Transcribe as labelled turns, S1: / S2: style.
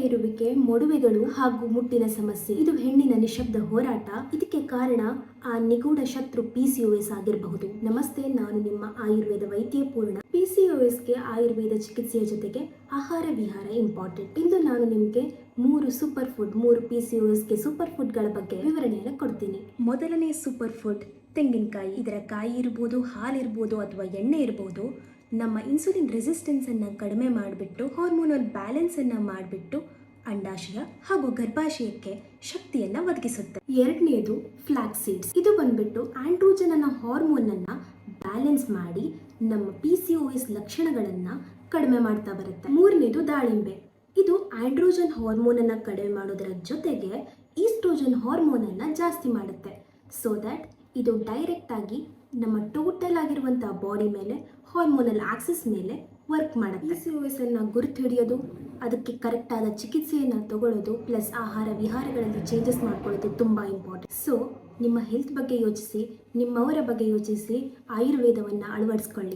S1: ಏರುವಿಕೆ, ಮೊಡವೆಗಳು ಹಾಗೂ ಮುಟ್ಟಿನ ಸಮಸ್ಯೆ ಇದು ಹೆಣ್ಣಿನ ನಿಶಬ್ದ ಹೋರಾಟ. ಇದಕ್ಕೆ ಕಾರಣ ಆ ನಿಗೂಢ ಶತ್ರು PCOS ಆಗಿರಬಹುದು. ನಮಸ್ತೆ, ನಾನು ನಿಮ್ಮ ಆಯುರ್ವೇದ ವೈದ್ಯ ಪೂರ್ಣ. PCOSಗೆ ಆಯುರ್ವೇದ ಚಿಕಿತ್ಸೆಯ ಜೊತೆಗೆ ಆಹಾರ ವಿಹಾರ ಇಂಪಾರ್ಟೆಂಟ್. ಇಂದು ನಾನು ನಿಮಗೆ 3 PCOSಗೆ ಸೂಪರ್ ಫುಡ್ಗಳ ಬಗ್ಗೆ ವಿವರಣೆಯನ್ನು ಕೊಡ್ತೀನಿ. ಮೊದಲನೇ ಸೂಪರ್ ಫುಡ್ ತೆಂಗಿನಕಾಯಿ. ಇದರ ಕಾಯಿ ಇರ್ಬೋದು, ಹಾಲಿರ್ಬೋದು ಅಥವಾ ಎಣ್ಣೆ ಇರ್ಬೋದು, ನಮ್ಮ ಇನ್ಸುಲಿನ್ ರೆಸಿಸ್ಟೆನ್ಸನ್ನು ಕಡಿಮೆ ಮಾಡಿಬಿಟ್ಟು ಹಾರ್ಮೋನಲ್ ಬ್ಯಾಲೆನ್ಸನ್ನು ಮಾಡಿಬಿಟ್ಟು ಅಂಡಾಶಯ ಹಾಗೂ ಗರ್ಭಾಶಯಕ್ಕೆ ಶಕ್ತಿಯನ್ನು ಒದಗಿಸುತ್ತೆ. ಎರಡನೇದು ಫ್ಲಾಕ್ಸ್ ಸೀಡ್ಸ್. ಇದು ಬಂದ್ಬಿಟ್ಟು ಆಂಡ್ರೋಜನ್ ಅನ್ನೋ ಹಾರ್ಮೋನನ್ನು ಬ್ಯಾಲೆನ್ಸ್ ಮಾಡಿ ನಮ್ಮ PCOS ಲಕ್ಷಣಗಳನ್ನು ಕಡಿಮೆ ಮಾಡ್ತಾ ಬರುತ್ತೆ. ಮೂರನೇದು ದಾಳಿಂಬೆ. ಇದು ಆಂಡ್ರೋಜನ್ ಹಾರ್ಮೋನನ್ನು ಕಡಿಮೆ ಮಾಡೋದರ ಜೊತೆಗೆ ಈಸ್ಟ್ರೋಜನ್ ಹಾರ್ಮೋನನ್ನು ಜಾಸ್ತಿ ಮಾಡುತ್ತೆ. ಸೊ ದ್ಯಾಟ್ ಇದು ಡೈರೆಕ್ಟ್ ಆಗಿ ನಮ್ಮ ಟೋಟಲ್ ಆಗಿರುವಂಥ ಬಾಡಿ ಮೇಲೆ ಹಾರ್ಮೋನಲ್ ಆಕ್ಸಿಸ್ ಮೇಲೆ ವರ್ಕ್ ಮಾಡುತ್ತೆ. PCOS ಅನ್ನು ಗುರುತು ಹಿಡಿಯೋದು, ಅದಕ್ಕೆ ಕರೆಕ್ಟ್ ಆದ ಚಿಕಿತ್ಸೆಯನ್ನು ತಗೊಳ್ಳೋದು, ಪ್ಲಸ್ ಆಹಾರ ವಿಹಾರಗಳಲ್ಲಿ ಚೇಂಜಸ್ ಮಾಡ್ಕೊಳ್ಳೋದು ತುಂಬ ಇಂಪಾರ್ಟೆಂಟ್. ಸೊ ನಿಮ್ಮ ಹೆಲ್ತ್ ಬಗ್ಗೆ ಯೋಚಿಸಿ, ನಿಮ್ಮವರ ಬಗ್ಗೆ ಯೋಚಿಸಿ, ಆಯುರ್ವೇದವನ್ನು ಅಳವಡಿಸ್ಕೊಳ್ಳಿ.